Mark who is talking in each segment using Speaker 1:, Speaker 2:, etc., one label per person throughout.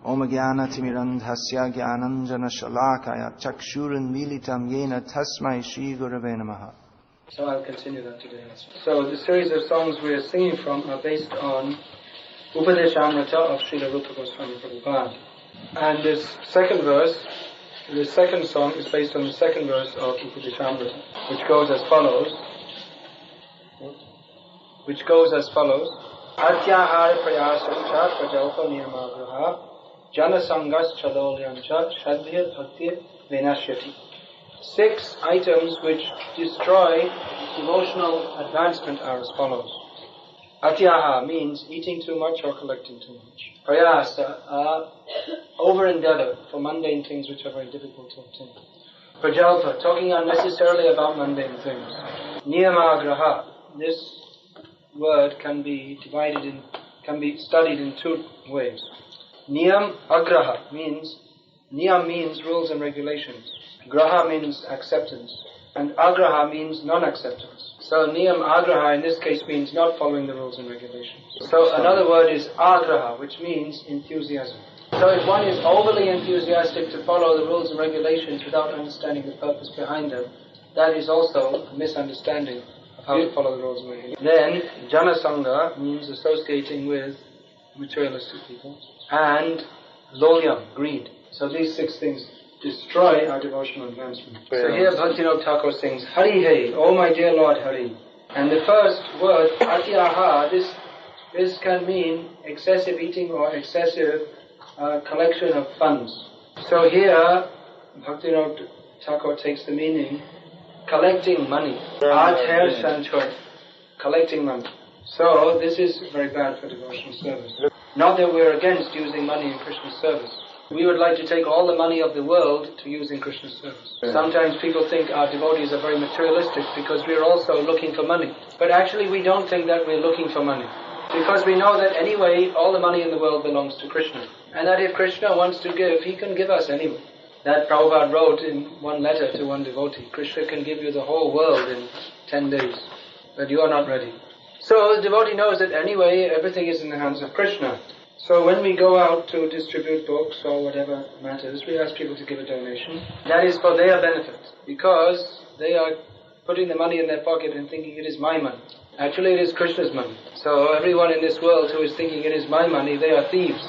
Speaker 1: Om Jnana Timirandhasya Jnananjana Shalakaya Chakshuran Militam Yena Tasmai Shri Gurave Namaha.
Speaker 2: So I'll continue that today also. So the series of songs we are singing from are based on Upadeshamrita of Srila Rupa Goswami Prabhupada. And this second song is based on the second verse of Upadeshamrita, which goes as follows. Atyahara prayase prajalpa nirmagraha jana sangas chalolyancha shadhya bhakti venashyati. 6 items which destroy devotional advancement are as follows. Atyaha means eating too much or collecting too much. Prayasa, over-endeavor for mundane things which are very difficult to obtain. Prajalpa, talking unnecessarily about mundane things. Niyamagraha, this word can be studied in 2 ways. Niyam agraha means rules and regulations. Graha means acceptance. And agraha means non-acceptance. So niyam agraha in this case means not following the rules and regulations. So another word is agraha, which means enthusiasm. So if one is overly enthusiastic to follow the rules and regulations without understanding the purpose behind them, that is also a misunderstanding of how to follow the rules and regulations. Then janasanga means associating with materialistic people. And lolyam, greed. So these 6 things destroy our devotional advancement. So here Bhaktivinoda Thakur sings, Hari Hey, oh my dear Lord Hari. And the first word, Atyaha, this can mean excessive eating or excessive collection of funds. So here, Bhaktivinoda Thakur takes the meaning, collecting money. Arthera sancaye, collecting money. So this is very bad for devotional service. Not that we're against using money in Krishna service. We would like to take all the money of the world to use in Krishna service. Sometimes people think our devotees are very materialistic because we're also looking for money. But actually we don't think that we're looking for money. Because we know that anyway, all the money in the world belongs to Krishna. And that if Krishna wants to give, he can give us anyway. That Prabhupada wrote in one letter to one devotee, Krishna can give you the whole world in 10 days. But you are not ready. So the devotee knows that anyway, everything is in the hands of Krishna. So when we go out to distribute books or whatever matters, we ask people to give a donation. That is for their benefit, because they are putting the money in their pocket and thinking it is my money. Actually it is Krishna's money. So everyone in this world who is thinking it is my money, they are thieves.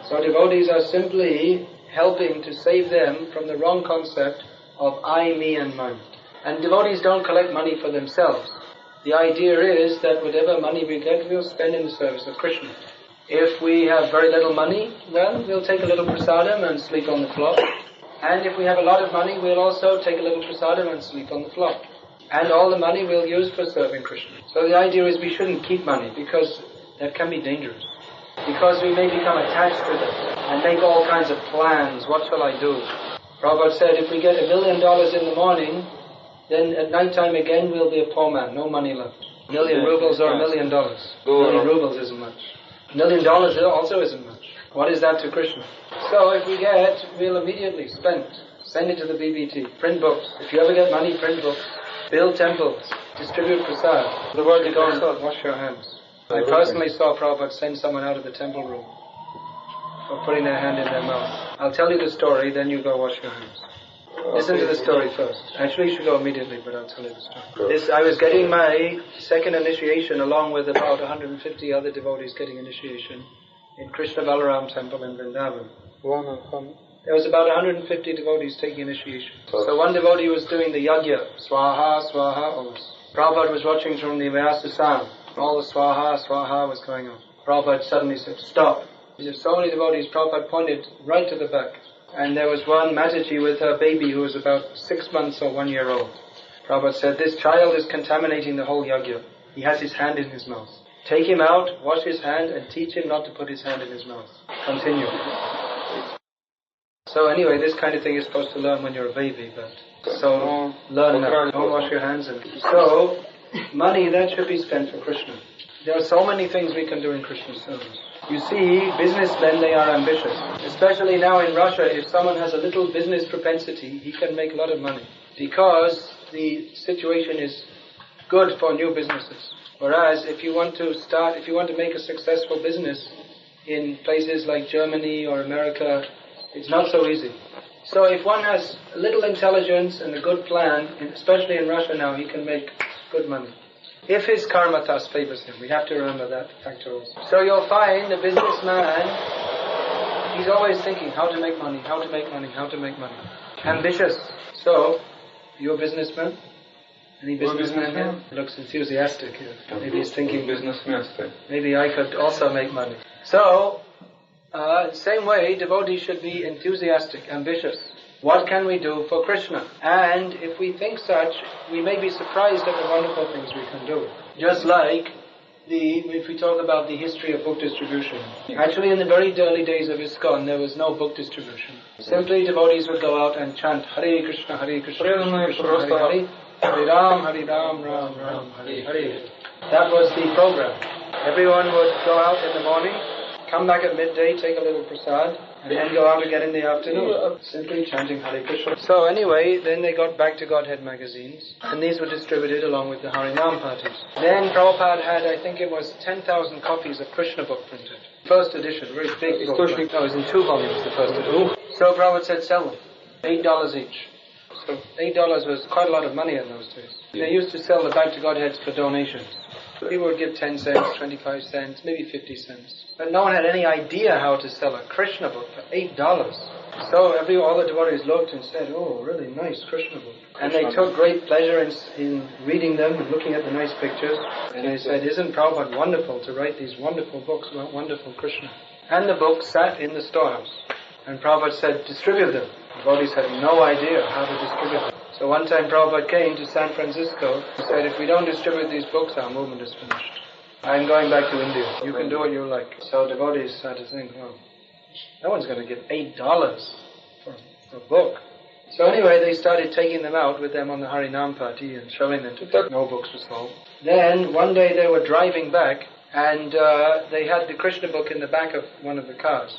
Speaker 2: So devotees are simply helping to save them from the wrong concept of I, me and mine. And devotees don't collect money for themselves. The idea is that whatever money we get, we'll spend in the service of Krishna. If we have very little money, well, we'll take a little prasadam and sleep on the floor. And if we have a lot of money, we'll also take a little prasadam and sleep on the floor. And all the money we'll use for serving Krishna. So the idea is we shouldn't keep money because that can be dangerous. Because we may become attached to it and make all kinds of plans. What shall I do? Prabhupada said if we get $1 million in the morning, then at night time again we'll be a poor man, no money left. 1,000,000 rubles or $1 million. 1,000,000 rubles isn't much. $1 million also isn't much. What is that to Krishna? So if we get, we'll immediately send it to the BBT, print books. If you ever get money, print books. Build temples, distribute prasad. The word to go and wash your hands. I personally saw Prabhupada send someone out of the temple room for putting their hand in their mouth. I'll tell you the story, then you go wash your hands. Listen to the story first. Actually, you should go immediately, but I'll tell you the story. I was getting my second initiation along with about 150 other devotees getting initiation in Krishna Balaram temple in Vrindavan. There was about 150 devotees taking initiation. So one devotee was doing the yajna, swaha, swaha, always. Prabhupada was watching from the Vyasa sound. All the swaha, swaha was going on. Prabhupada suddenly said, stop. There were so many devotees, Prabhupada pointed right to the back. And there was one Mataji with her baby who was about 6 months or 1 year old. Prabhupada said, this child is contaminating the whole yajna. He has his hand in his mouth. Take him out, wash his hand, and teach him not to put his hand in his mouth. Continue. So anyway, this kind of thing you're supposed to learn when you're a baby, but so learn now. Don't wash your hands. So, money, that should be spent for Krishna. There are so many things we can do in Krishna's service. You see, businessmen, they are ambitious. Especially now in Russia, if someone has a little business propensity, he can make a lot of money. Because the situation is good for new businesses. Whereas if you want to make a successful business, in places like Germany or America, it's not so easy. So if one has a little intelligence and a good plan, especially in Russia now, he can make good money. If his karma thus favors him, we have to remember that factor also. So you'll find the businessman, he's always thinking how to make money, how to make money, how to make money. Ambitious. So, you're a businessman? Any businessman here? Looks enthusiastic here. Maybe he's thinking, maybe I could also make money. So, same way, devotees should be enthusiastic, ambitious. What can we do for Krishna? And if we think such, we may be surprised at the wonderful things we can do. Just like if we talk about the history of book distribution. Actually, in the very early days of ISKCON, there was no book distribution. Simply, devotees would go out and chant Hare Krishna, Hare Krishna, Krishna Hare Hare, Hare Ram, Ram Ram, Hare Hare. That was the program. Everyone would go out in the morning, come back at midday, take a little prasad, and then go out again in the afternoon, simply chanting Hare Krishna. So anyway, then they got back to Godhead magazines, and these were distributed along with the Harinam parties. Then Prabhupada had, I think it was 10,000 copies of Krishna book printed. First edition, very big book. No, it was in 2 volumes, the first edition. So Prabhupada said, sell them. $8 each. So $8 was quite a lot of money in those days. They used to sell the Back to Godheads for donations. People would give 10 cents, 25 cents, maybe 50 cents. But no one had any idea how to sell a Krishna book for $8. So all the devotees looked and said, oh, really nice Krishna book. And they took great pleasure in reading them and looking at the nice pictures. And they said, isn't Prabhupada wonderful to write these wonderful books about wonderful Krishna? And the book sat in the storehouse. And Prabhupada said, distribute them. The devotees had no idea how to distribute them. So one time Prabhupada came to San Francisco and said, if we don't distribute these books, our movement is finished. I'm going back to India. You can do what you like. So devotees had to think, oh, no one's going to give $8 for a book. So anyway, they started taking them out with them on the Harinam party and showing them to them. No books were sold. Then one day they were driving back and they had the Krishna book in the back of one of the cars.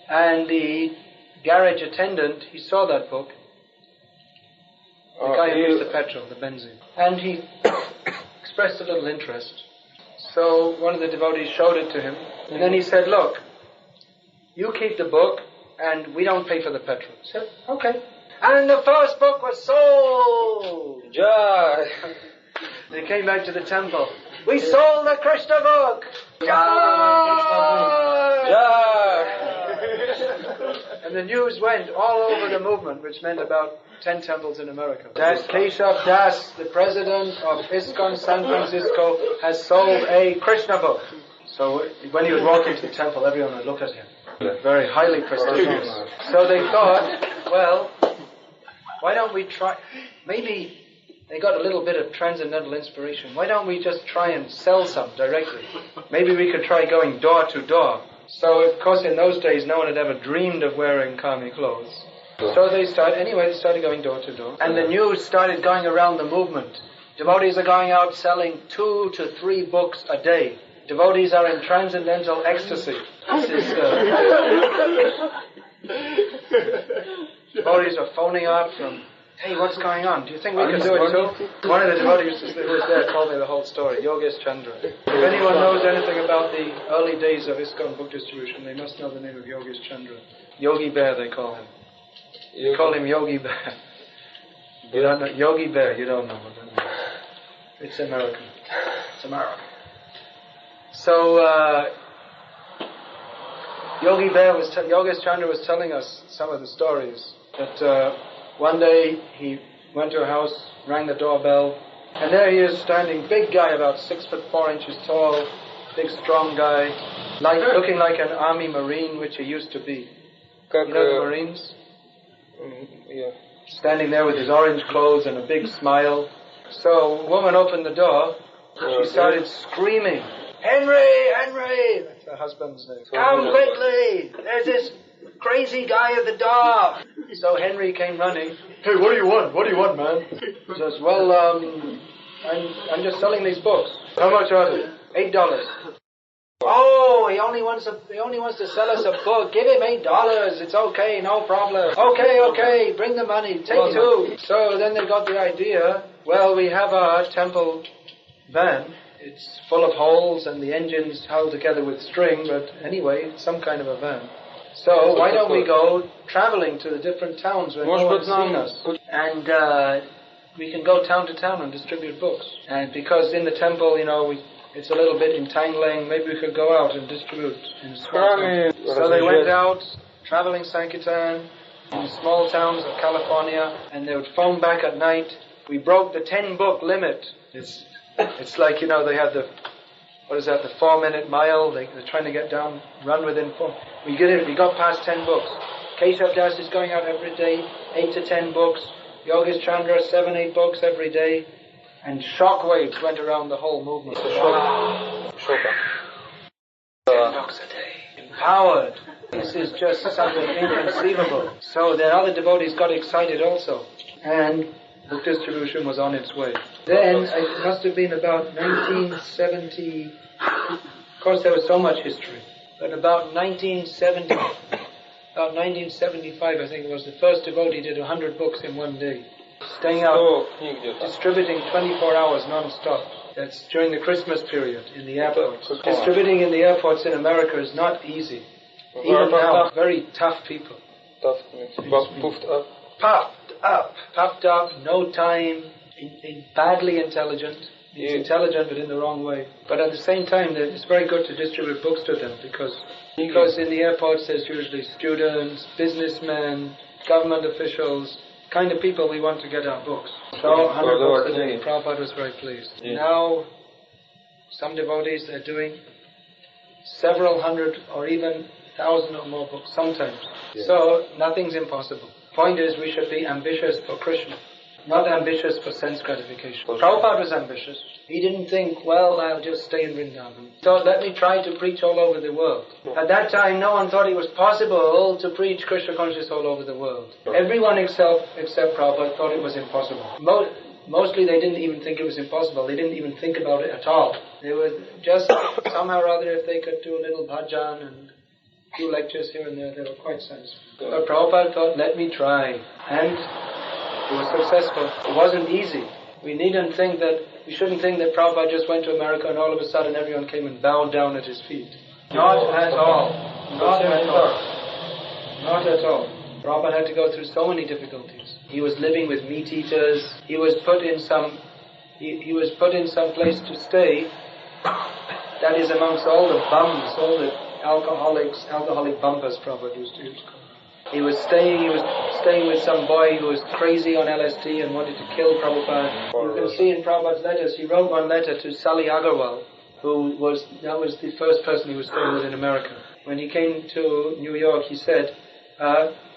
Speaker 2: And the garage attendant, he saw that book. The guy who used the petrol, the benzene. And he expressed a little interest. So one of the devotees showed it to him. And then he said, look, you keep the book and we don't pay for the petrol. He said, okay. And the first book was sold! Jai! They came back to the temple. We sold the Krishna book! Jai! Jai! And the news went all over the movement, which meant about 10 temples in America. That Keshav Das, the president of ISKCON San Francisco, has sold a Krishna book. So when he would walk into the temple, everyone would look at him. Very highly prestigious. So they thought, well, why don't we try, maybe they got a little bit of transcendental inspiration. Why don't we just try and sell some directly? Maybe we could try going door to door. So, of course, in those days, no one had ever dreamed of wearing kami clothes. So they started going door to door. And the news started going around the movement. Devotees are going out selling 2 to 3 books a day. Devotees are in transcendental ecstasy. Devotees are phoning up from, hey, what's going on? Do you think we can do it too? One of the devotees who was there told me the whole story, Yogesh Chandra. If anyone knows anything about the early days of ISKCON book distribution, they must know the name of Yogesh Chandra. Yogi Bear, they call him. They call him Yogi Bear. You don't know Yogi Bear, you don't know what that means. It's American. It's American. So, Yogesh Chandra was telling us some of the stories. That one day he went to a house, rang the doorbell, and there he is standing, big guy, about 6'4" tall, big strong guy, looking like an army marine, which he used to be. You know the Marines? Yeah. Standing there with his orange clothes and a big smile. So a woman opened the door, and she started screaming, Henry! Henry! That's her husband's name. Come quickly! There's this crazy guy at the door! So Henry came running. Hey, what do you want? What do you want, man? He says, well, I'm just selling these books. How much are they? $8. Oh, he only wants to sell us a book. Give him $8. It's okay, no problem. Okay, bring the money. Take 2. So then they got the idea, well, we have a temple van, It's full of holes and the engine's held together with string, but anyway, it's some kind of a van. So why don't we go traveling to the different towns where no one's seen us? And we can go town to town and distribute books. And because in the temple, it's a little bit entangling, maybe we could go out and distribute in small towns. So they went out, traveling Sankirtan, in small towns of California, and they would phone back at night. We broke the 10-book limit. It's like, they had the 4-minute mile. They're trying to get down, run within 4. We got past 10 books. Keshav Das is going out every day, 8 to 10 books. Yogesh Chandra, 7-8 books every day. And shock waves went around the whole movement. 10 books a day. Empowered. This is just something inconceivable. So the other devotees got excited also. And book distribution was on its way. Then, it must have been about 1970, of course there was so much history, but about 1975 I think it was, the first devotee did 100 books in one day. Staying out, distributing 24 hours non-stop. That's during the Christmas period in the airports. Distributing in the airports in America is not easy. Even now, very tough people. Puffed up, no time, badly intelligent. He's intelligent but in the wrong way. But at the same time, it's very good to distribute books to them because in the airports there's usually students, businessmen, government officials, kind of people we want to get our books. So 100 books a day. Prabhupada was very pleased. Now, some devotees are doing several hundred or even 1,000 or more books sometimes. So nothing's impossible. Point is, we should be ambitious for Krishna, not ambitious for sense gratification. Prabhupada was ambitious. He didn't think, I'll just stay in Vrindavan. So let me try to preach all over the world. At that time, no one thought it was possible to preach Krishna consciousness all over the world. Everyone except Prabhupada thought it was impossible. Mostly they didn't even think it was impossible. They didn't even think about it at all. They were just somehow or other, if they could do a little bhajan and few lectures here and there, they were quite satisfied. But Prabhupada thought, let me try. And he was successful. It wasn't easy. We shouldn't think that Prabhupada just went to America and all of a sudden everyone came and bowed down at his feet. Not at all. Not at all. Not at all. Prabhupada had to go through so many difficulties. He was living with meat eaters. He was put in some place to stay that is amongst all the bums, all the alcoholic bumpers, Prabhupada used to call. He was staying with some boy who was crazy on LSD and wanted to kill Prabhupada. You can see in Prabhupada's letters, he wrote one letter to Sally Agarwal, that was the first person he was staying with in America. When he came to New York, he said,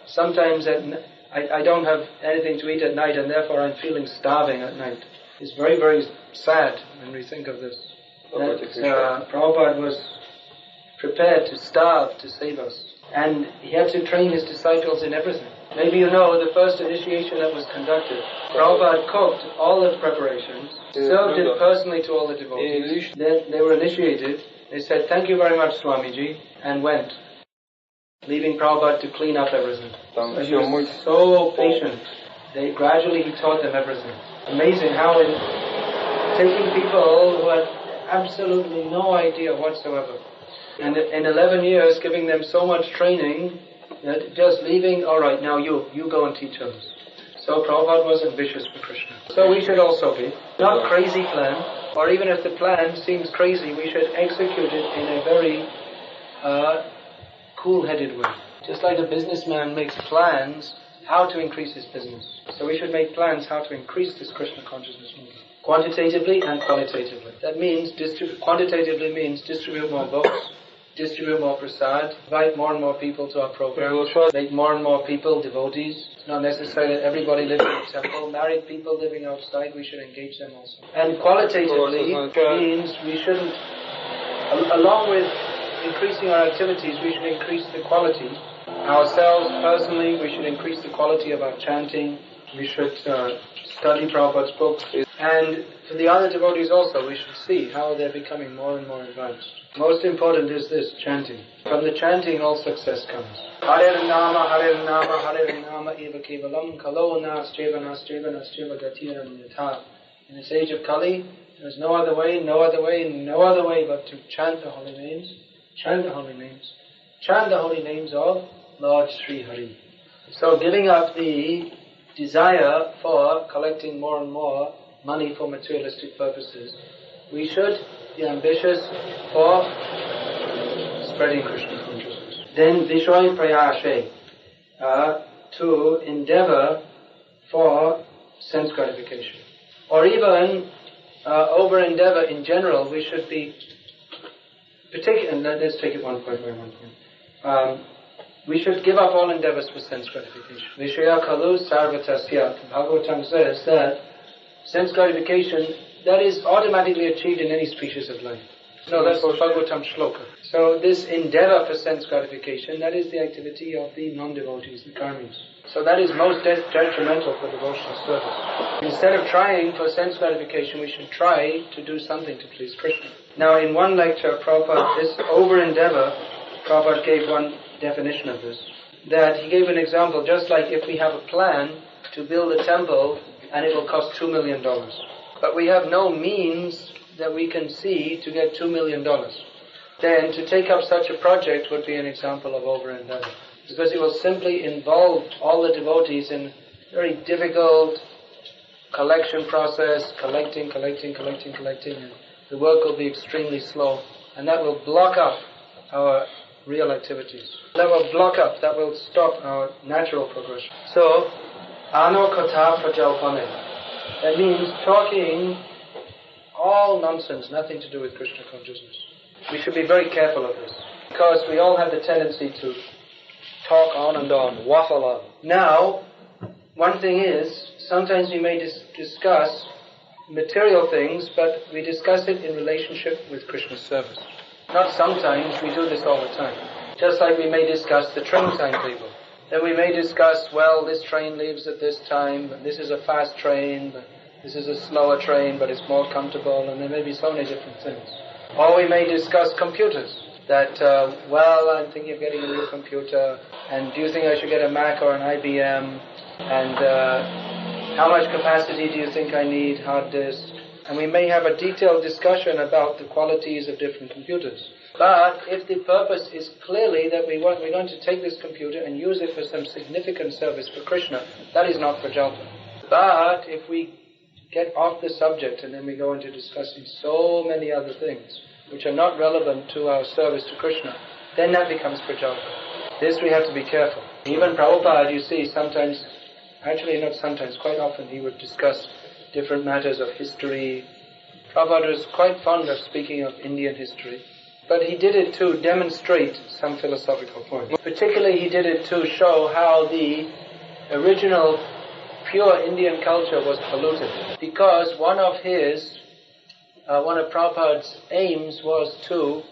Speaker 2: sometimes I don't have anything to eat at night and therefore I'm feeling starving at night. It's very, very sad when we think of this. That Prabhupada was prepared to starve to save us. And he had to train his disciples in everything. Maybe you know the first initiation that was conducted. Prabhupada cooked all the preparations, served it personally to all the devotees. Then they were initiated. They said, thank you very much, Swamiji, and went, leaving Prabhupada to clean up everything. So he was so patient. Gradually he taught them everything. Amazing how in taking people who had absolutely no idea whatsoever, and in 11 years giving them so much training that just leaving, all right, now you go and teach others. So Prabhupada was ambitious for Krishna. So we should also be. Not crazy plan, or even if the plan seems crazy, we should execute it in a very cool-headed way. Just like a businessman makes plans how to increase his business. So we should make plans how to increase this Krishna consciousness movement. Quantitatively and qualitatively. That means, quantitatively means distribute more books, distribute more prasad, invite more and more people to our program, make more and more people devotees. It's not necessary that everybody lives in the temple. Married people living outside, we should engage them also. And qualitatively means we shouldn't, along with increasing our activities, we should increase the quality. Ourselves personally, we should increase the quality of our chanting. We should study Prabhupada's books. And for the other devotees also, we should see how they're becoming more and more advanced. Most important is this, chanting. From the chanting, all success comes. Hare Nama, Hare Nama, Hare Nama, Eva Kevalam, Kalo Nascheva, Nascheva, Nascheva, Gatina, Yatha. In this age of Kali, There's no other way, no other way, no other way but to chant the holy names, chant the holy names, chant the holy names of Lord Sri Hari. So giving up the desire for collecting more and more money for materialistic purposes, we should be ambitious for spreading Krishna consciousness. Then visaya prayase, to endeavor for sense gratification. Or even over endeavor in general, we should be particular. Let's take it one point by one point. We should give up all endeavors for sense gratification. Vishaya kalu sarvatasya. Bhagavatam says that sense gratification, that is automatically achieved in any species of life. No, that's Bhagavatam shloka. So this endeavor for sense gratification, that is the activity of the non-devotees, the karmis. So that is most detrimental for devotional service. Instead of trying for sense gratification, we should try to do something to please Krishna. Now in one lecture, Prabhupada, this over-endeavor, Prabhupada gave one definition of this. That he gave an example, just like if we have a plan to build a temple and it will cost $2 million. But we have no means that we can see to get $2 million. Then to take up such a project would be an example of over-endeavor. Because it will simply involve all the devotees in a very difficult collection process, collecting, and the work will be extremely slow, and that will block up our real activities. That will block up, that will stop our natural progression. So, ano kata prajalpane. That means talking all nonsense, nothing to do with Krishna consciousness. We should be very careful of this, because we all have the tendency to talk on and on, waffle on. Now, one thing is, sometimes we may discuss material things, but we discuss it in relationship with Krishna's service. Not sometimes, we do this all the time. Just like we may discuss the train timetable. Then we may discuss, well, this train leaves at this time, but this is a fast train, but this is a slower train, but it's more comfortable, and there may be so many different things. Or we may discuss computers. That, well, I'm thinking of getting a new computer, and do you think I should get a Mac or an IBM? And how much capacity do you think I need, hard disk? And we may have a detailed discussion about the qualities of different computers. But if the purpose is clearly that we're going to take this computer and use it for some significant service for Krishna, that is not prajalpa. But if we get off the subject and then we go into discussing so many other things which are not relevant to our service to Krishna, then that becomes prajalpa. This we have to be careful. Even Prabhupada, you see, sometimes, actually not sometimes, quite often he would discuss different matters of history. Prabhupada was quite fond of speaking of Indian history, but he did it to demonstrate some philosophical points. Particularly he did it to show how the original pure Indian culture was polluted, because one of Prabhupada's aims was to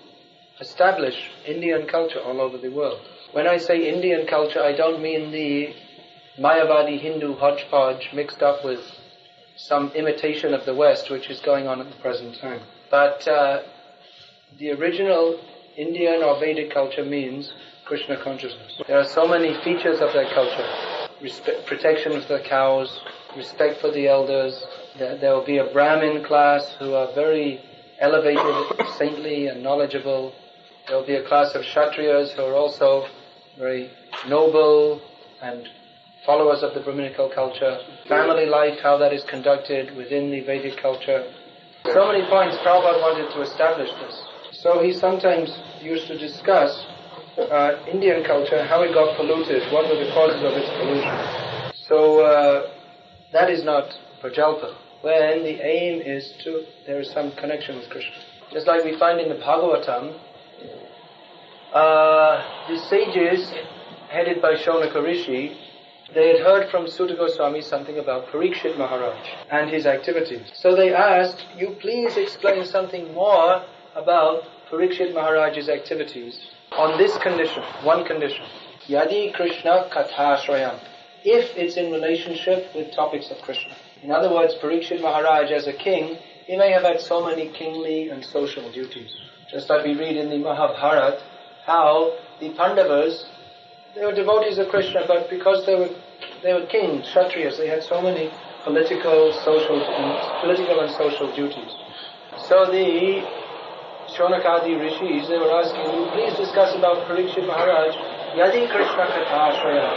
Speaker 2: establish Indian culture all over the world. When I say Indian culture, I don't mean the Mayavadi Hindu hodgepodge mixed up with some imitation of the West, which is going on at the present time. But the original Indian or Vedic culture means Krishna consciousness. There are so many features of that culture. Protection of the cows, respect for the elders. There will be a Brahmin class who are very elevated, saintly and knowledgeable. There will be a class of Kshatriyas who are also very noble and followers of the Brahminical culture. Family life, how that is conducted within the Vedic culture. So many points Prabhupada wanted to establish this. So he sometimes used to discuss Indian culture, how it got polluted, what were the causes of its pollution. So that is not prajalpa, when the aim is there is some connection with Krishna. Just like we find in the Bhagavatam, the sages, headed by Shaunaka Rishi, they had heard from Sutta Goswami something about Parikshit Maharaj and his activities. So they asked, you please explain something more about Parikshit Maharaj's activities on this condition, one condition. Yadi Krishna Kathashrayam. If it's in relationship with topics of Krishna. In other words, Parikshit Maharaj as a king, he may have had so many kingly and social duties. Just like we read in the Mahabharata, how the Pandavas, they were devotees of Krishna, but because they were kings, Kshatriyas, they had so many political and social duties. So the Saranagati rishis, they were asking, will you please discuss about Parikshit Maharaj, Yadi Krishna Katha Shraya.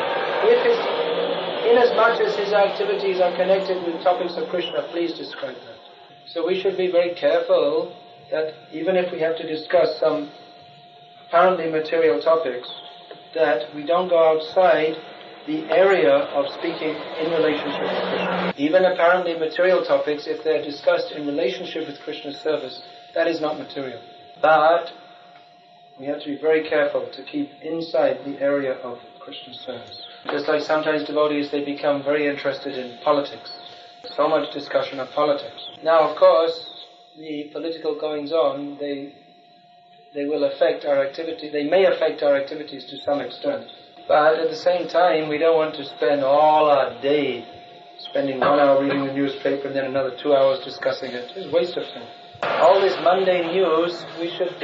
Speaker 2: In as much as his activities are connected with topics of Krishna, please describe that. So we should be very careful that even if we have to discuss some apparently material topics, that we don't go outside the area of speaking in relationship with Krishna. Even apparently material topics, if they're discussed in relationship with Krishna's service, that is not material. But we have to be very careful to keep inside the area of Krishna's service. Just like sometimes devotees, they become very interested in politics. So much discussion of politics. Now, of course, the political goings-on, they will affect our activity. They may affect our activities to some extent. But at the same time, we don't want to spend all our day spending 1 hour reading the newspaper and then another 2 hours discussing it. It's a waste of time. All this mundane news, we should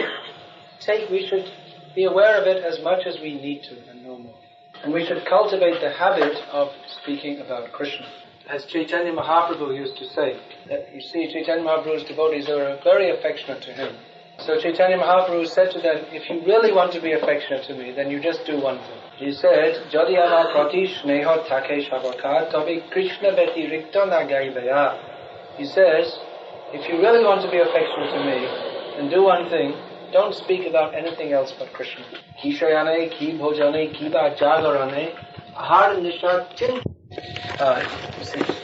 Speaker 2: be aware of it as much as we need to and no more. And we should cultivate the habit of speaking about Krishna. As Chaitanya Mahaprabhu used to say, that you see Chaitanya Mahaprabhu's devotees, they were very affectionate to him. So Chaitanya Mahaprabhu said to them, if you really want to be affectionate to me, then you just do one thing. He said, Jadi amar prati sneho take shabaka tabi Krishna beti rikta na gaibaya. He says, if you really want to be affectionate to me, then do one thing. Don't speak about anything else but Krishna. Ki shayane, ki bhojane, ki ba jagarane, ahar nisha chin.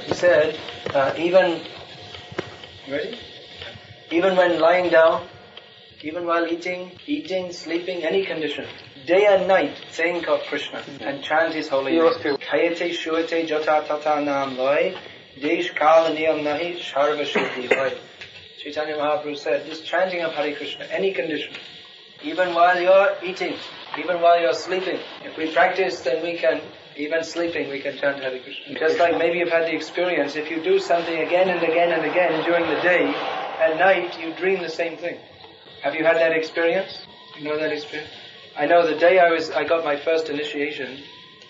Speaker 2: He said, even when lying down, even while eating, sleeping, any condition, day and night, think of Krishna and chant his holy name. Kayate shuate jata tata nam loy, desh kal niyam nahi sharva shuddhi hoy. Chaitanya Mahaprabhu said, this chanting of Hare Krishna, any condition, even while you're eating, even while you're sleeping, if we practice, then we can, even sleeping, we can chant Hare Krishna. Just like maybe you've had the experience, if you do something again and again and again during the day, at night you dream the same thing. Have you had that experience? You know that experience? I know the day I got my first initiation,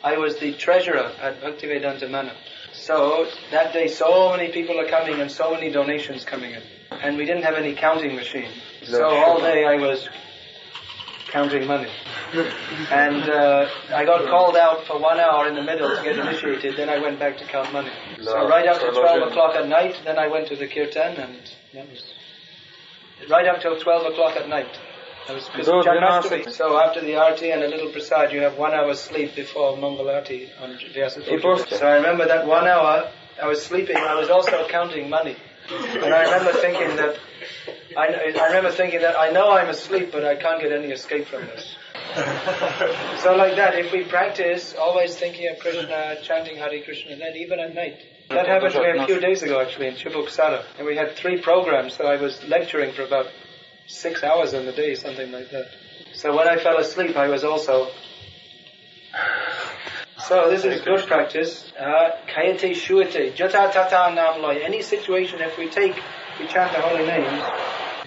Speaker 2: I was the treasurer at Bhaktivedanta Mana. So that day so many people are coming and so many donations coming in. And we didn't have any counting machine. So all day I was counting money. And I got called out for 1 hour in the middle to get initiated, then I went back to count money. So right up to 12 o'clock at night, then I went to the kirtan, and that was right up till 12 o'clock at night. That was Janmashtami. So after the arti and a little prasad, you have 1 hour's sleep before Mangal Arti on Vyasa. So I remember that 1 hour, I was sleeping, I was also counting money. And I remember thinking that I know I'm asleep, but I can't get any escape from this. So like that, if we practice always thinking of Krishna, chanting Hare Krishna, and then even at night. That happened to me a few days ago actually in Chibuksara. And we had 3 programs, so I was lecturing for about 6 hours in the day, something like that. So when I fell asleep, I was also... So this is good practice. Kayate shuate, jata tata nam loy. Any situation, if we chant the holy names,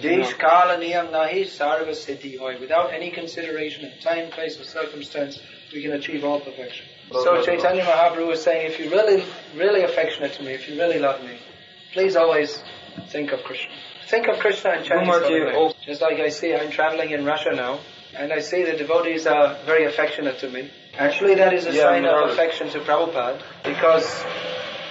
Speaker 2: desh kala niyam nahi sarva siddhi hoy. Without any consideration of time, place, or circumstance, we can achieve all perfection. So Chaitanya Mahaprabhu was saying, if you're really affectionate to me, if you really love me, please always think of Krishna. Think of Krishna and chant his holy name. Just like I see, I'm traveling in Russia now, and I see the devotees are very affectionate to me. Actually, that is a sign of affection to Prabhupada, because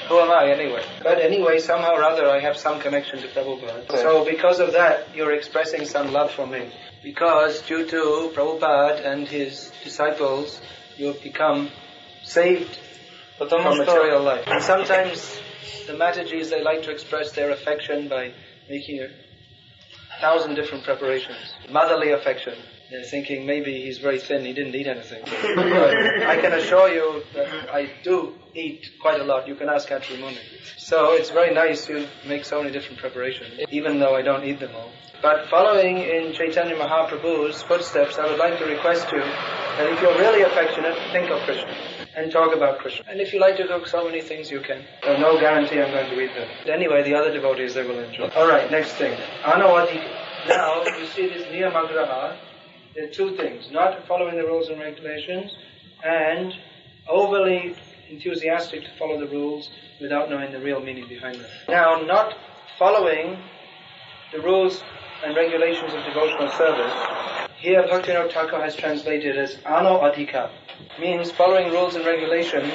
Speaker 2: who am I anyway? But anyway, somehow or other, I have some connection to Prabhupada. So because of that, you're expressing some love for me. Because due to Prabhupada and his disciples, you've become saved from material life. And sometimes the Matajis, they like to express their affection by making 1,000 different preparations. Motherly affection. They're thinking maybe he's very thin, he didn't eat anything. But I can assure you that I do eat quite a lot. You can ask Atrimuni. So it's very nice to make so many different preparations, even though I don't eat them all. But following in Chaitanya Mahaprabhu's footsteps, I would like to request you that if you're really affectionate, think of Krishna and talk about Krishna. And if you like to cook so many things, you can. So no guarantee I'm going to eat them. Anyway, the other devotees, they will enjoy. Alright, next thing. Anavati. Now, you see this Niyamagraha. There are 2 things. Not following the rules and regulations, and overly enthusiastic to follow the rules without knowing the real meaning behind them. Now, not following the rules and regulations of devotional service, here Bhaktivinoda Thakur has translated as ano adhika, means following rules and regulations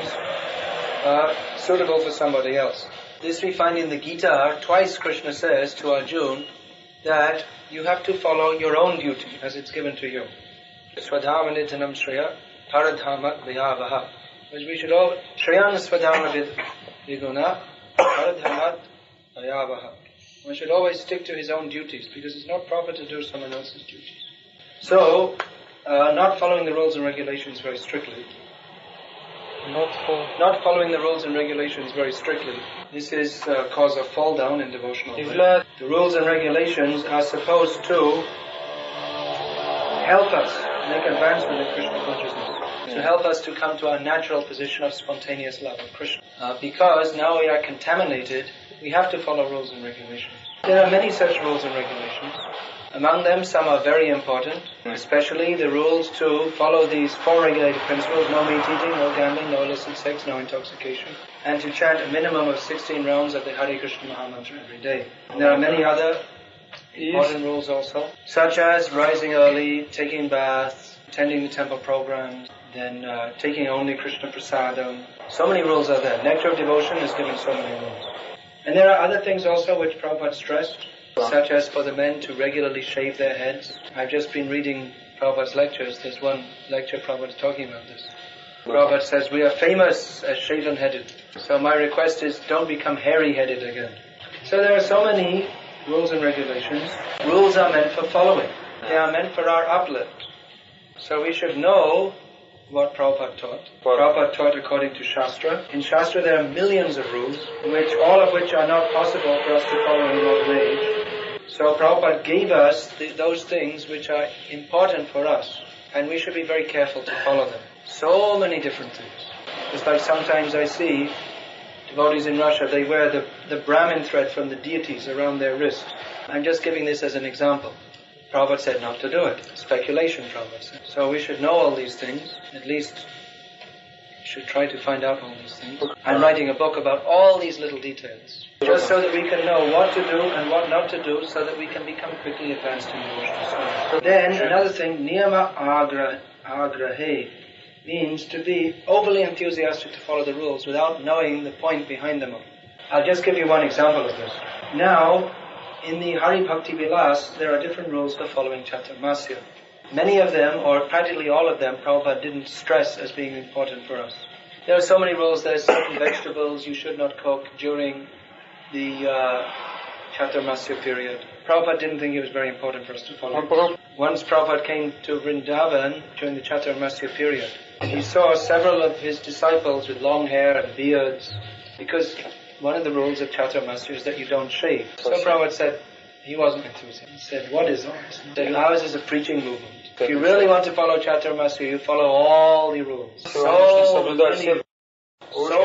Speaker 2: suitable for somebody else. This we find in the Gita. Twice Krishna says to Arjuna that you have to follow your own duty as it's given to you. Swadharma nidhanam shreya paradharma vyavaha. Which we should all, shreyan swadharma viguna paradharma vyavaha. One should always stick to his own duties, because it's not proper to do someone else's duties. So, not following the rules and regulations very strictly. Not following the rules and regulations very strictly. This is cause of fall down in devotional life. The rules and regulations are supposed to help us make advancement in Krishna consciousness, to help us to come to our natural position of spontaneous love of Krishna. Because now we are contaminated, we have to follow rules and regulations. There are many such rules and regulations. Among them, some are very important, especially the rules to follow these 4 regulated principles: no meat eating, no gambling, no illicit sex, no intoxication, and to chant a minimum of 16 rounds of the Hare Krishna Mahamantra every day. And there are many other important rules also, such as rising early, taking baths, attending the temple programs, then taking only Krishna Prasadam. So many rules are there. Nectar of Devotion is given so many rules. And there are other things also which Prabhupada stressed, such as for the men to regularly shave their heads. I've just been reading Prabhupada's lectures. There's one lecture Prabhupada is talking about this. Prabhupada says, we are famous as shaven-headed. So my request is, don't become hairy-headed again. So there are so many rules and regulations. Rules are meant for following. They are meant for our uplift. So we should know what Prabhupada taught. Prabhupada taught according to Shastra. In Shastra there are millions of rules, all of which are not possible for us to follow in modern age. So Prabhupada gave us those things which are important for us, and we should be very careful to follow them. So many different things. Just like sometimes I see devotees in Russia, they wear the Brahmin thread from the deities around their wrist. I'm just giving this as an example. Prabhupada said not to do it. Speculation, Prabhupada said. So we should know all these things. At least we should try to find out all these things. I'm writing a book about all these little details, just so that we can know what to do and what not to do, so that we can become quickly advanced in devotional service. Then another thing, niyama agrahe, means to be overly enthusiastic to follow the rules without knowing the point behind them all. I'll just give you one example of this. Now, in the Hari Bhakti Vilas, there are different rules for following Chaturmasya. Many of them, or practically all of them, Prabhupada didn't stress as being important for us. There are so many rules. There are certain vegetables you should not cook during the Chaturmasya period. Prabhupada didn't think it was very important for us to follow. Once Prabhupada came to Vrindavan during the Chaturmasya period, he saw several of his disciples with long hair and beards, because one of the rules of Chaturmasya is that you don't shave. So Prabhupada said, he wasn't enthusiastic. He said, what is ours? He said, ours is a preaching movement. If you really want to follow Chaturmasya, you follow all the rules. So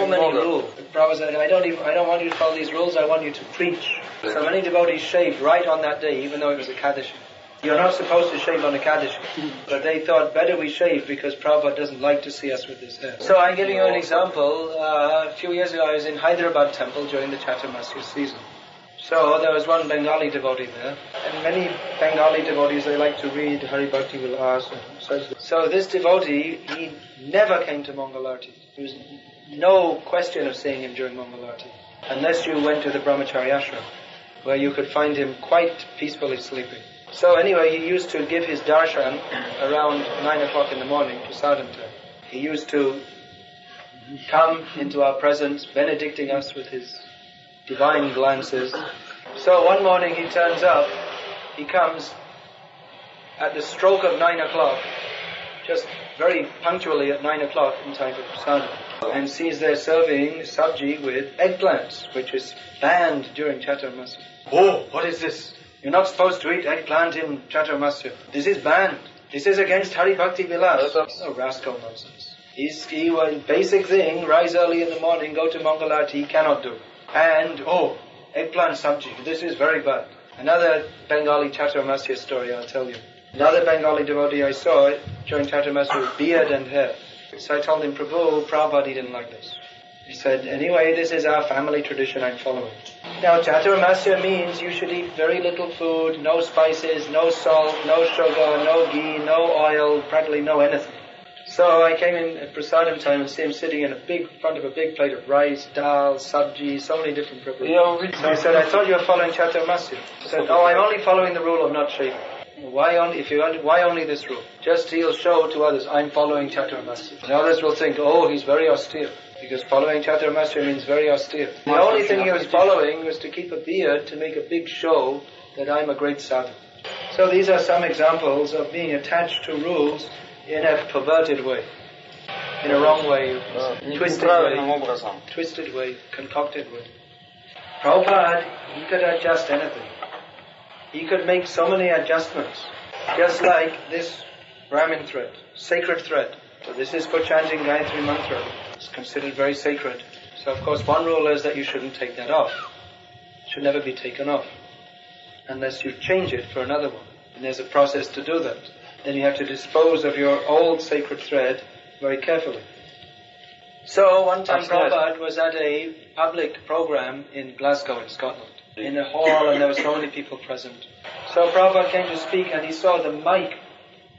Speaker 2: many rules. Prabhupada said, I don't want you to follow these rules, I want you to preach. So many devotees shaved right on that day, even though it was Ekadashi. You're not supposed to shave on Ekadashi. But they thought, better we shave, because Prabhupada doesn't like to see us with this hair. So I'm giving you an example. A few years ago I was in Hyderabad temple during the Chaturmasya season. So there was one Bengali devotee there, and many Bengali devotees, they like to read Hari Bhakti Vilas and such. So this devotee, he never came to Mangalarti. There was no question of seeing him during Mangalarti, unless you went to the Brahmachari ashram, where you could find him quite peacefully sleeping. So anyway, he used to give his darshan around 9 o'clock in the morning to Sadhanta. He used to come into our presence, benedicting us with his divine glances. So one morning he turns up, he comes at the stroke of 9 o'clock, just very punctually at 9 o'clock in time for prasadam, and sees they're serving sabji with eggplants, which is banned during Chaturmasya. Oh, what is this? You're not supposed to eat eggplant in Chaturmasya. This is banned. This is against Hari Bhakti Vilas. Oh, rascal nonsense. He was basic thing, rise early in the morning, go to Mangalarti, he cannot do. And, eggplant sabji, this is very bad. Another Bengali Chaturmasya story I'll tell you. Another Bengali devotee I saw during Chaturmasya with beard and hair. So I told him, Prabhu, Prabhupada, he didn't like this. He said, anyway, this is our family tradition I'm following. Now, Chaturmasya means you should eat very little food, no spices, no salt, no sugar, no ghee, no oil, practically no anything. So I came in at prasadam time and see him sitting in front of a big plate of rice, dal, sabji, so many different preparations. So I said, I thought you were following Chaturmasya. He said, I'm only following the rule of not shaving. Why only this rule? Just he'll show to others, I'm following Chaturmasya. And others will think, he's very austere. Because following Chaturmasya means very austere. The only thing he was following was to keep a beard to make a big show that I'm a great sadhu. So these are some examples of being attached to rules in a perverted way, in a wrong way, twisted way, concocted way. Prabhupada, he could adjust anything. He could make so many adjustments, just like this Brahmin thread, sacred thread. So this is for chanting Gayatri Mantra. It's considered very sacred. So of course one rule is that you shouldn't take that off. It should never be taken off, unless you change it for another one. And there's a process to do that. Then you have to dispose of your old sacred thread very carefully. So one time Prabhupada was at a public program in Glasgow in Scotland, in a hall, and there were so many people present. So Prabhupada came to speak and he saw the mic,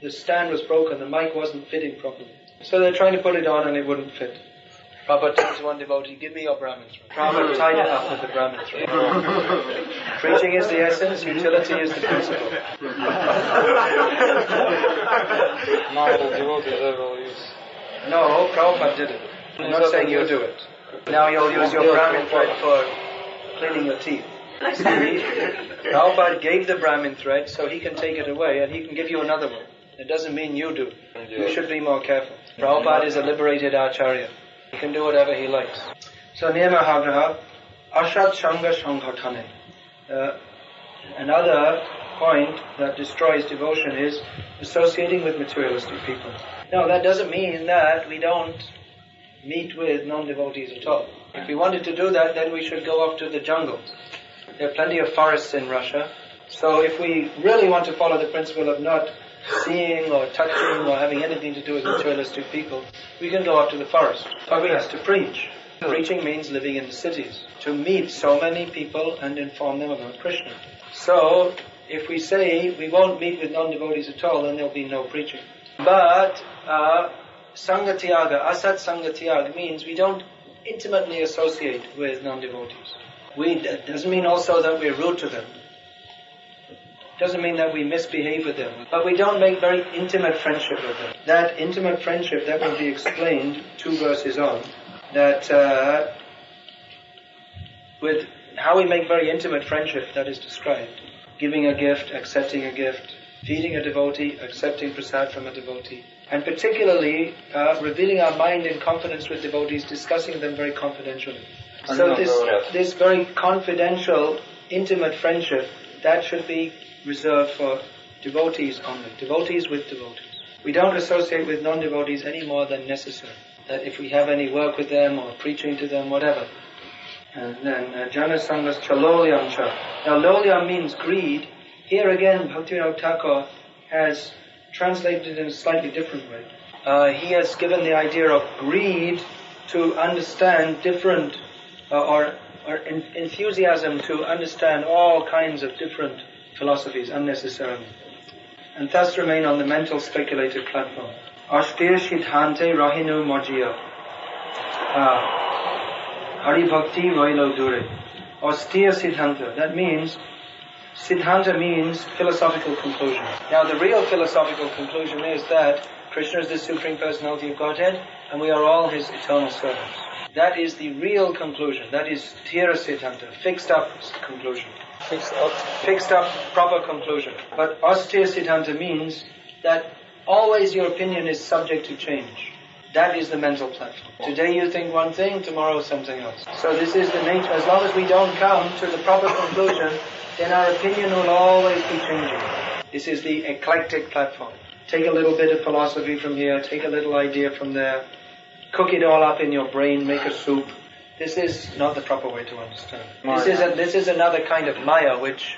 Speaker 2: the stand was broken, the mic wasn't fitting properly. So they're trying to put it on and it wouldn't fit. Prabhupada told to one devotee, give me your Brahmin thread. Prabhupada tied it up with the Brahmin thread. Preaching is the essence, utility is the principle. No, Prabhupada did it. I'm not saying you do it. Now you'll use your Brahmin thread for cleaning your teeth. Prabhupada gave the Brahmin thread so he can take it away and he can give you another one. It doesn't mean you do. You should be more careful. Prabhupada is a liberated acharya. He can do whatever he likes. So Niyamahagraha, Ashat Shanga Shanghatane. Another point that destroys devotion is associating with materialistic people. Now that doesn't mean that we don't meet with non-devotees at all. If we wanted to do that, then we should go off to the jungle. There are plenty of forests in Russia. So if we really want to follow the principle of not seeing or touching or having anything to do with materialistic people, we can go out to the forest. But we have to preach. Preaching means living in the cities, to meet so many people and inform them about Krishna. So, if we say we won't meet with non-devotees at all, then there'll be no preaching. But Sangatyaga, Asat Sangatyaga means we don't intimately associate with non-devotees. It doesn't mean also that we're rude to them. Doesn't mean that we misbehave with them, but we don't make very intimate friendship with them. That intimate friendship, that will be explained 2 verses on, that with how we make very intimate friendship, that is described. Giving a gift, accepting a gift, feeding a devotee, accepting prasad from a devotee, and particularly revealing our mind in confidence with devotees, discussing them very confidentially. So this very confidential, intimate friendship, that should be reserved for devotees only, devotees with devotees. We don't associate with non-devotees any more than necessary. That if we have any work with them or preaching to them, whatever. And then Jana Sangas Chalolyam Cha. Now Lolyam means greed. Here again Bhaktivinoda Thakur has translated it in a slightly different way. He has given the idea of greed to understand different or enthusiasm to understand all kinds of different philosophies unnecessarily, and thus remain on the mental speculative platform. Ashtir Siddhante Rahinu Mojiya. Hari Bhakti Roilo Dure. Austere Siddhanta. That means, Siddhanta means philosophical conclusion. Now the real philosophical conclusion is that Krishna is the Supreme Personality of Godhead and we are all His eternal servants. That is the real conclusion. That is Sthira Siddhanta, fixed up conclusion. Fixed up proper conclusion. But austere Siddhanta means that always your opinion is subject to change. That is the mental platform. Today you think one thing, tomorrow something else. So this is the nature. As long as we don't come to the proper conclusion, then our opinion will always be changing. This is the eclectic platform. Take a little bit of philosophy from here, take a little idea from there, cook it all up in your brain, make a soup. This is not the proper way to understand. This is another kind of maya which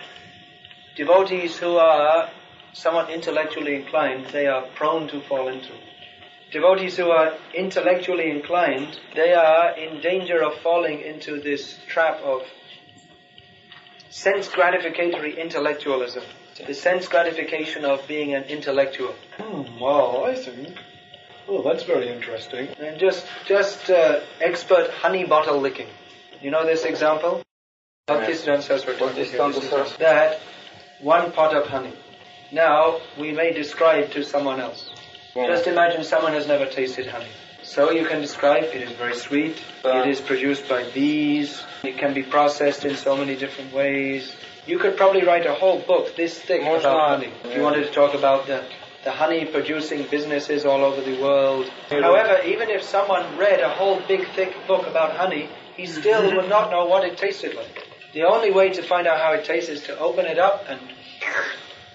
Speaker 2: devotees who are somewhat intellectually inclined, they are prone to fall into. Devotees who are intellectually inclined, they are in danger of falling into this trap of sense gratificatory intellectualism. The sense gratification of being an intellectual.
Speaker 3: Wow, I think. Oh, that's very interesting.
Speaker 2: And just expert honey bottle licking. You know this example? That one pot of honey. Now, we may describe to someone else. Just imagine someone has never tasted honey. So you can describe it is very sweet, it is produced by bees, it can be processed in so many different ways. You could probably write a whole book this thick about honey. If you wanted to talk about the honey producing businesses all over the world. However, even if someone read a whole big thick book about honey, he still would not know what it tasted like. The only way to find out how it tastes is to open it up and...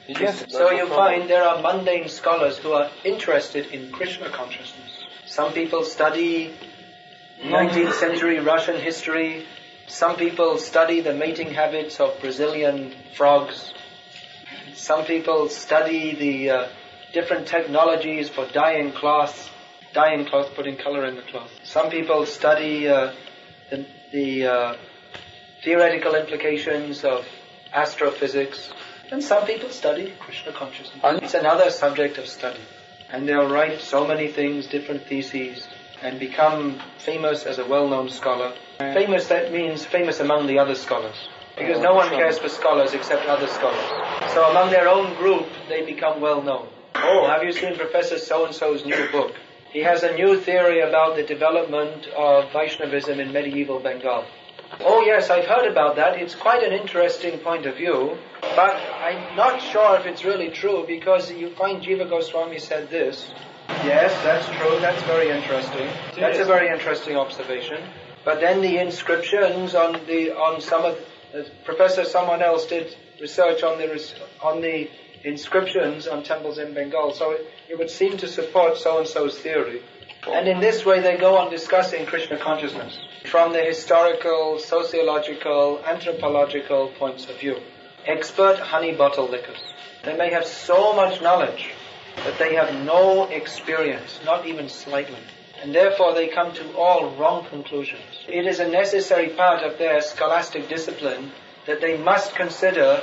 Speaker 2: Yes. So you find there are mundane scholars who are interested in Krishna consciousness. Some people study 19th century Russian history. Some people study the mating habits of Brazilian frogs. Some people study the different technologies for dyeing cloth, putting color in the cloth. Some people study the theoretical implications of astrophysics. And some people study Krishna consciousness. It's another subject of study. And they'll write so many things, different theses, and become famous as a well-known scholar. Famous, that means famous among the other scholars. Because no one cares for scholars except other scholars. So among their own group, they become well-known. Oh, have you seen Professor so-and-so's new book? He has a new theory about the development of Vaishnavism in medieval Bengal. Oh yes, I've heard about that. It's quite an interesting point of view, but I'm not sure if it's really true because you find Jiva Goswami said this. Yes, that's true. That's very interesting. That's a very interesting observation. But then the inscriptions on some of Professor someone else did research on the inscriptions on temples in Bengal, so it would seem to support so-and-so's theory. And in this way they go on discussing Krishna consciousness from the historical, sociological, anthropological points of view. Expert honey bottle lickers. They may have so much knowledge, but they have no experience, not even slightly. And therefore they come to all wrong conclusions. It is a necessary part of their scholastic discipline that they must consider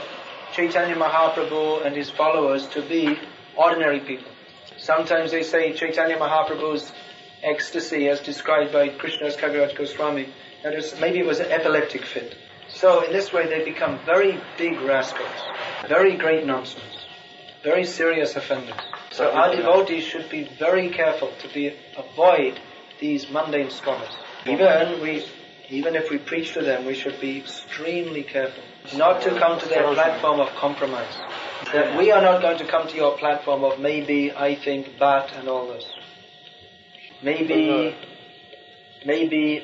Speaker 2: Chaitanya Mahaprabhu and his followers to be ordinary people. Sometimes they say Chaitanya Mahaprabhu's ecstasy, as described by Krishna's Kaviraj Goswami, maybe it was an epileptic fit. So in this way they become very big rascals, very great nonsense, very serious offenders. So our devotees should be very careful to avoid these mundane scholars. Even if we preach to them, we should be extremely careful not to come to their platform of compromise. That we are not going to come to your platform of maybe, I think, but, and all this. Maybe,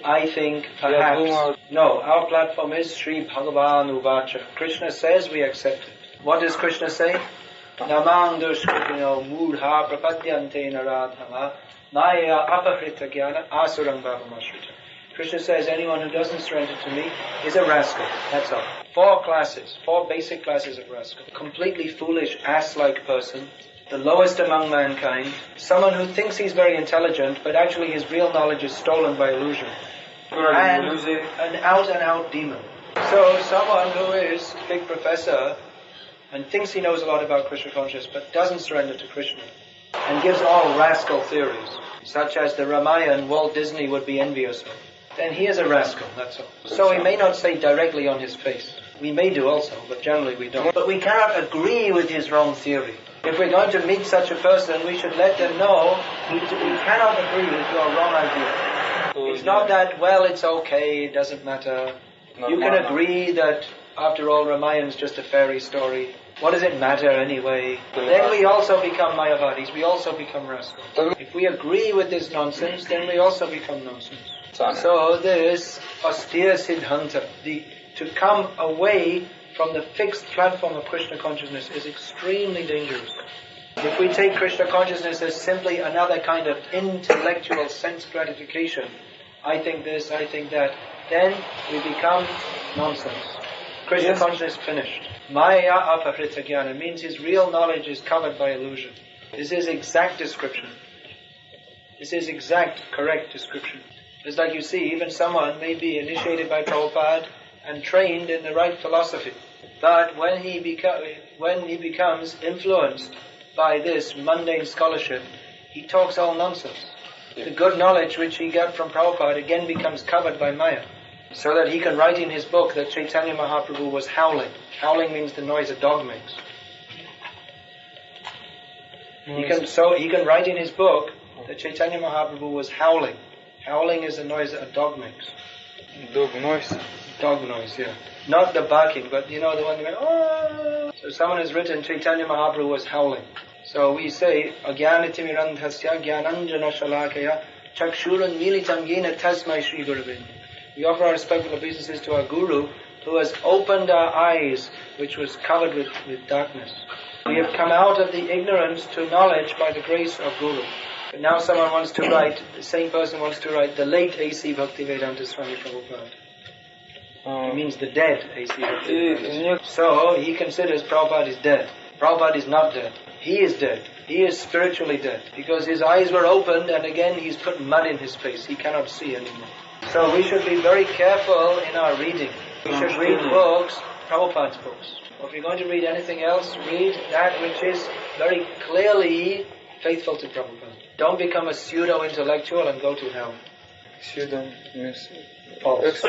Speaker 2: I think, perhaps. No, our platform is Sri Bhagavan Uvacha. Krishna says, we accept it. What does Krishna say? Namang dushkritino mudha prapadyante naradhama maya apahrita jnana asurang bhavamashrita. Krishna says anyone who doesn't surrender to me is a rascal. That's all. 4 basic classes of rascal. Completely foolish, ass-like person, the lowest among mankind, someone who thinks he's very intelligent, but actually his real knowledge is stolen by illusion, and an out-and-out demon. So someone who is a big professor and thinks he knows a lot about Krishna consciousness, but doesn't surrender to Krishna, and gives all rascal theories, such as the Ramayana Walt Disney would be envious of, then he is a rascal, that's all. So we may not say directly on his face. We may do also, but generally we don't. But we cannot agree with his wrong theory. If we're going to meet such a person, we should let them know we cannot agree with your wrong idea. It's not that, well, it's okay, it doesn't matter. You can agree that, after all, Ramayana is just a fairy story. What does it matter anyway? Then we also become Mayavadis, we also become rascals. If we agree with this nonsense, then we also become nonsense. So this austere siddhanta, to come away from the fixed platform of Krishna consciousness is extremely dangerous. If we take Krishna consciousness as simply another kind of intellectual sense gratification, I think this, I think that, then we become nonsense. Krishna consciousness finished. Maya apahrita jnana means his real knowledge is covered by illusion. This is exact description. This is exact, correct description. It's like you see, even someone may be initiated by Prabhupada, and trained in the right philosophy. But when he becomes influenced by this mundane scholarship, he talks all nonsense. The good knowledge which he got from Prabhupada again becomes covered by Maya, so that he can write in his book that Chaitanya Mahaprabhu was howling. Howling means the noise a dog makes. He can write in his book that Chaitanya Mahaprabhu was howling. Howling is the noise that a dog makes.
Speaker 4: Dog noise.
Speaker 2: Dog noise, yeah. Not the barking, but the one that went, oh. So someone has written Chaitanya Mahaprabhu was howling. So we say, Agyanitimirandhasya Gyananjana Shalakaya Chakshuran Militam Yena Tasmai Shri Gurave. We offer our respectful obeisances to our Guru, who has opened our eyes, which was covered with darkness. We have come out of the ignorance to knowledge by the grace of Guru. But now someone wants to write, the same person wants to write the late A.C. Bhaktivedanta Swami Prabhupada. It means the dead A.C. Bhaktivedanta. So he considers Prabhupada is dead. Prabhupada is not dead. He is dead. He is spiritually dead. Because his eyes were opened and again he's put mud in his face. He cannot see anymore. So we should be very careful in our reading. We should read books, Prabhupada's books. Or if you're going to read anything else, read that which is very clearly faithful to Prabhupada. Don't become a pseudo-intellectual and go to hell.
Speaker 4: Pseudo means
Speaker 2: false.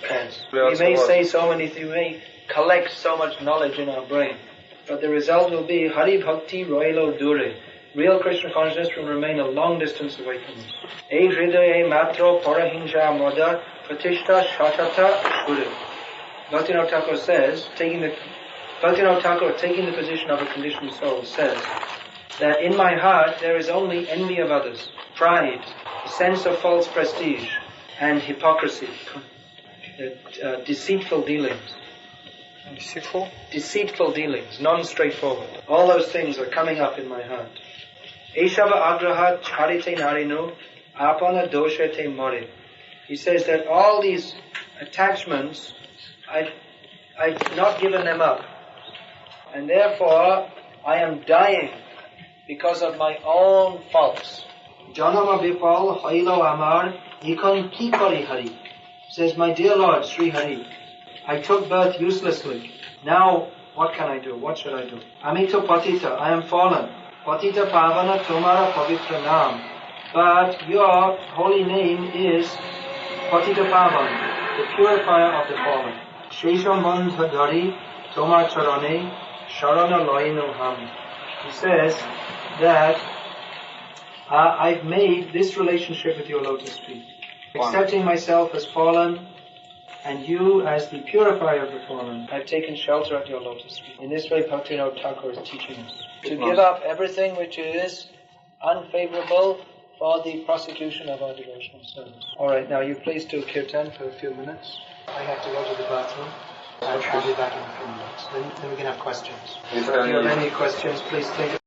Speaker 2: Yes. We may say so many things, we may collect so much knowledge in our brain, but the result will be Hari Bhakti Roilo Dure. Real Krishna consciousness will remain a long distance away from us. E hridaye matro parahinja moda pratishta shatata guru. Bhaktivinoda Thakur says, taking the position of a conditioned soul, says that in my heart there is only envy of others, pride, a sense of false prestige, and hypocrisy, deceitful dealings. Deceitful dealings, non-straightforward. All those things are coming up in my heart. Eshava agraha charite narinu apana doshete more. He says that all these attachments, I've not given them up. And therefore, I am dying because of my own faults. Janama Vipal Hailo Amar Ikon Kikori Hari. Says, my dear Lord, Sri Hari, I took birth uselessly. Now, what can I do? What should I do? Amito Patita, I am fallen. Patita Pavana Tomara Pavitra Nam. But your holy name is Patita Pavan, the purifier of the fallen. Shesham Bandhadhari Tomar Charane Sharana Loinu Ham. He says that I've made this relationship with your lotus feet. Accepting myself as fallen and you as the purifier of the fallen, I've taken shelter at your lotus feet. In this way, Bhaktivinoda Thakur is teaching us to give up everything which is unfavorable for the prosecution of our devotional service. Alright, now you please do kirtan for a few minutes. I have to go to the bathroom. I'll be back in a few minutes. Then we can have questions. If you have any questions, please think